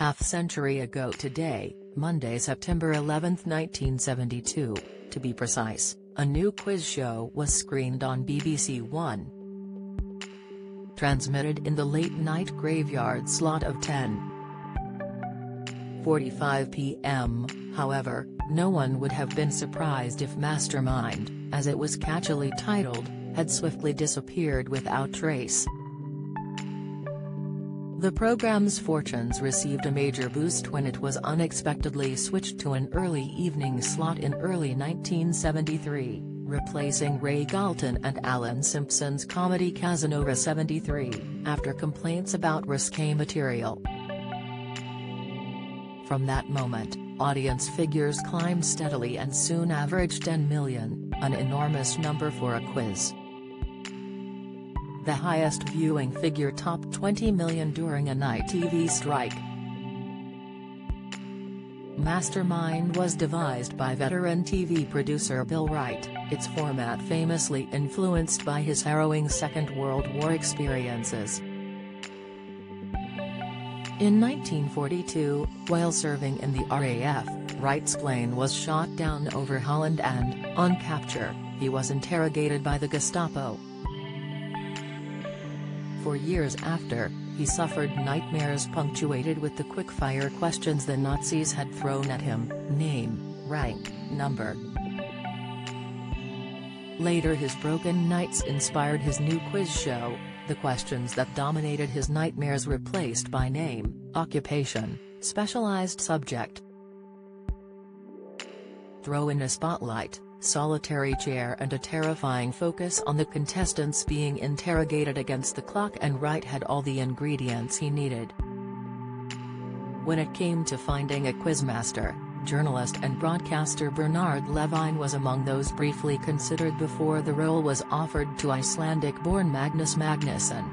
half-century ago today, Monday, September 11, 1972, to be precise, a new quiz show was screened on BBC One. Transmitted in the late-night graveyard slot of 10:45 p.m., however, no one would have been surprised if Mastermind, as it was catchily titled, had swiftly disappeared without trace. The program's fortunes received a major boost when it was unexpectedly switched to an early evening slot in early 1973, replacing Ray Galton and Alan Simpson's comedy Casanova 73, after complaints about risque material. From that moment, audience figures climbed steadily and soon averaged 10 million, an enormous number for a quiz. The highest viewing figure topped 20 million during a night TV strike. Mastermind was devised by veteran TV producer Bill Wright, its format famously influenced by his harrowing Second World War experiences. In 1942, while serving in the RAF, Wright's plane was shot down over Holland and, on capture, he was interrogated by the Gestapo. For years after, he suffered nightmares punctuated with the quick-fire questions the Nazis had thrown at him: name, rank, number. Later his broken nights inspired his new quiz show, the questions that dominated his nightmares replaced by name, occupation, specialized subject. Throw in a spotlight, solitary chair and a terrifying focus on the contestants being interrogated against the clock, and Wright had all the ingredients he needed. When it came to finding a quizmaster, journalist and broadcaster Bernard Levine was among those briefly considered before the role was offered to Icelandic-born Magnus Magnusson.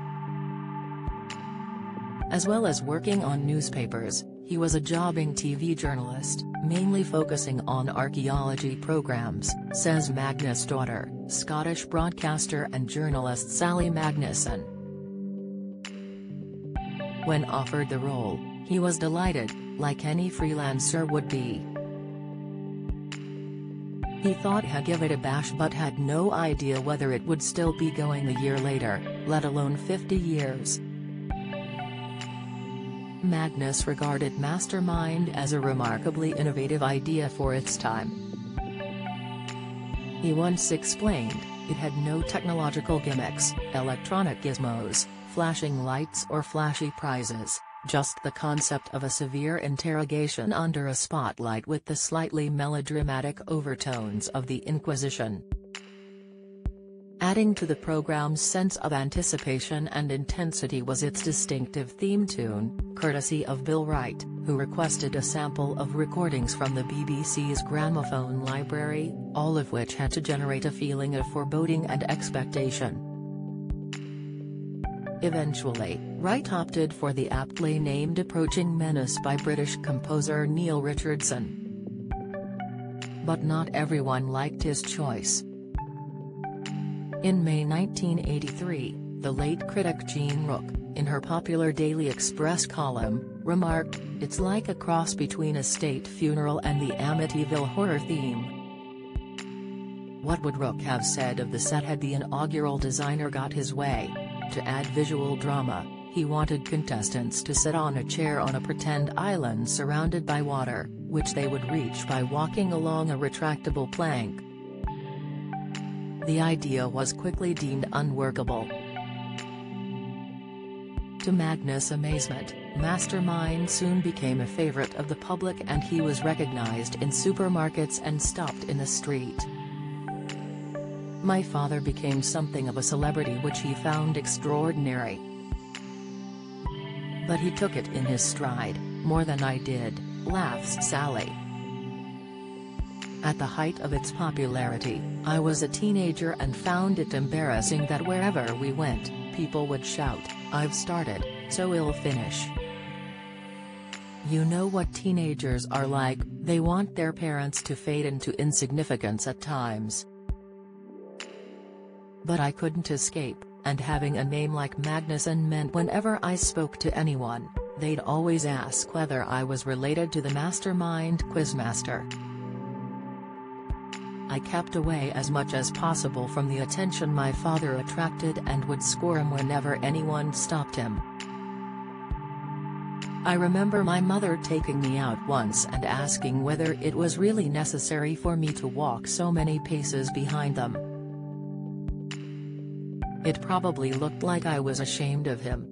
As well as working on newspapers, he was a jobbing TV journalist, mainly focusing on archaeology programs, says Magnus' daughter, Scottish broadcaster and journalist Sally Magnusson. When offered the role, he was delighted, like any freelancer would be. He thought he'd give it a bash but had no idea whether it would still be going a year later, let alone 50 years. Magnus regarded Mastermind as a remarkably innovative idea for its time. He once explained, it had no technological gimmicks, electronic gizmos, flashing lights or flashy prizes, just the concept of a severe interrogation under a spotlight with the slightly melodramatic overtones of the Inquisition. Adding to the program's sense of anticipation and intensity was its distinctive theme tune, courtesy of Bill Wright, who requested a sample of recordings from the BBC's gramophone library, all of which had to generate a feeling of foreboding and expectation. Eventually, Wright opted for the aptly named Approaching Menace by British composer Neil Richardson. But not everyone liked his choice. In May 1983, the late critic Jean Rook, in her popular Daily Express column, remarked, "It's like a cross between a state funeral and the Amityville horror theme." What would Rook have said of the set had the inaugural designer got his way? To add visual drama, he wanted contestants to sit on a chair on a pretend island surrounded by water, which they would reach by walking along a retractable plank. The idea was quickly deemed unworkable. To Magnus' amazement, Mastermind soon became a favorite of the public and he was recognized in supermarkets and stopped in the street. "My father became something of a celebrity, which he found extraordinary. But he took it in his stride, more than I did," laughs Sally. "At the height of its popularity, I was a teenager and found it embarrassing that wherever we went, people would shout, 'I've started, so we'll finish.' You know what teenagers are like, they want their parents to fade into insignificance at times. But I couldn't escape, and having a name like Magnusson meant whenever I spoke to anyone, They'd always ask whether I was related to the Mastermind quizmaster. I kept away as much as possible from the attention my father attracted and would squirm whenever anyone stopped him. I remember my mother taking me out once and asking whether it was really necessary for me to walk so many paces behind them. It probably looked like I was ashamed of him.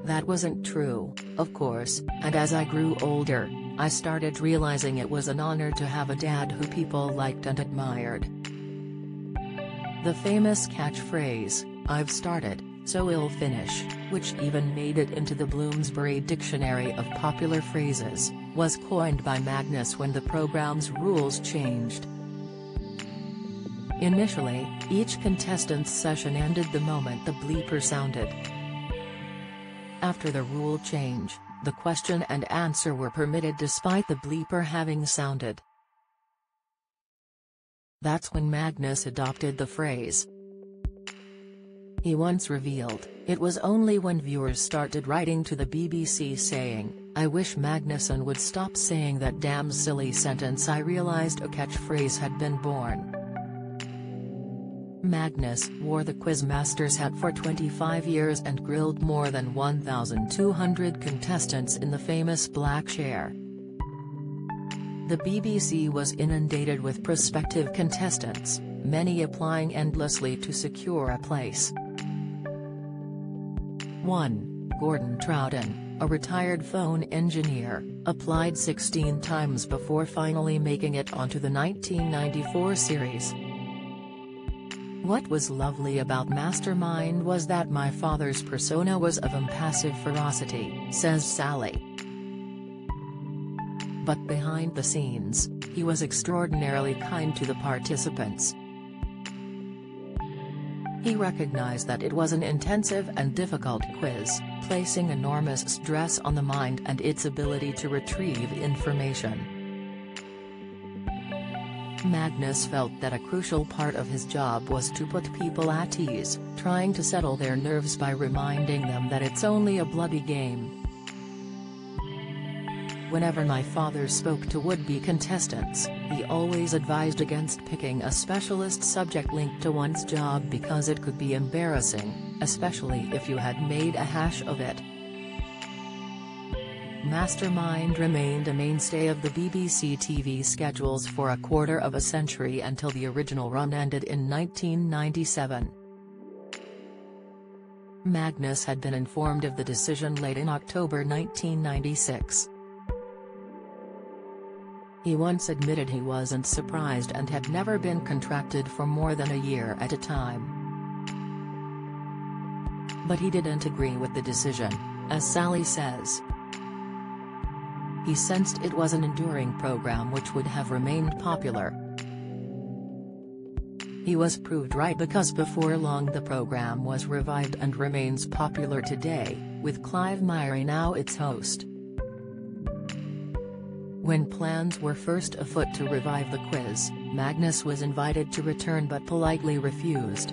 That wasn't true, of course, and as I grew older, I started realizing it was an honor to have a dad who people liked and admired. The famous catchphrase, "I've started, so I'll finish," which even made it into the Bloomsbury Dictionary of Popular Phrases, was coined by Magnus when the program's rules changed. Initially, each contestant's session ended the moment the bleeper sounded. After the rule change, the question and answer were permitted despite the bleeper having sounded. That's when Magnus adopted the phrase. He once revealed, it was only when viewers started writing to the BBC saying, "I wish Magnusson would stop saying that damn silly sentence," I realized a catchphrase had been born. Magnus wore the quizmaster's hat for 25 years and grilled more than 1,200 contestants in the famous black chair. The BBC was inundated with prospective contestants, many applying endlessly to secure a place. 1. Gordon Troughton, a retired phone engineer, applied 16 times before finally making it onto the 1994 series. What was lovely about Mastermind was that my father's persona was of impassive ferocity, says Sally. But behind the scenes, he was extraordinarily kind to the participants. He recognized that it was an intensive and difficult quiz, placing enormous stress on the mind and its ability to retrieve information. Magnus felt that a crucial part of his job was to put people at ease, trying to settle their nerves by reminding them that it's only a bloody game. Whenever my father spoke to would-be contestants, he always advised against picking a specialist subject linked to one's job because it could be embarrassing, especially if you had made a hash of it. Mastermind remained a mainstay of the BBC TV schedules for a quarter of a century until the original run ended in 1997. Magnus had been informed of the decision late in October 1996. He once admitted he wasn't surprised and had never been contracted for more than a year at a time. But he didn't agree with the decision, as Sally says. He sensed it was an enduring program which would have remained popular. He was proved right because before long the program was revived and remains popular today, with Clive Myrie now its host. When plans were first afoot to revive the quiz, Magnus was invited to return but politely refused.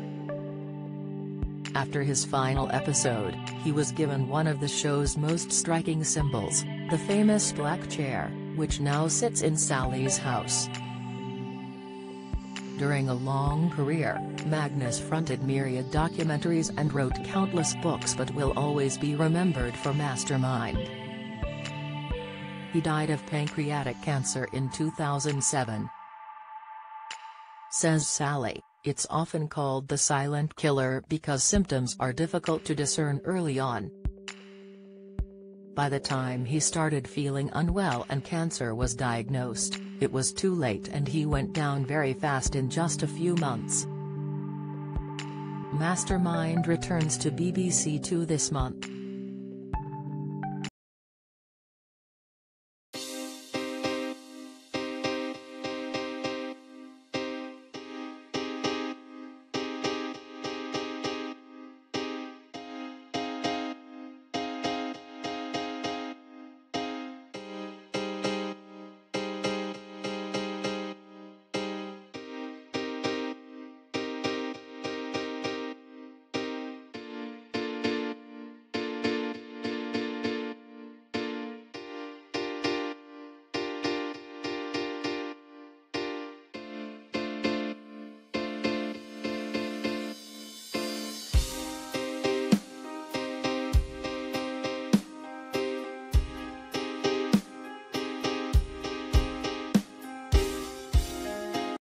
After his final episode, he was given one of the show's most striking symbols, the famous black chair, which now sits in Sally's house. During a long career, Magnus fronted myriad documentaries and wrote countless books but will always be remembered for Mastermind. He died of pancreatic cancer in 2007. Says Sally, it's often called the silent killer because symptoms are difficult to discern early on. By the time he started feeling unwell and cancer was diagnosed, it was too late and he went down very fast in just a few months. Mastermind returns to BBC Two this month.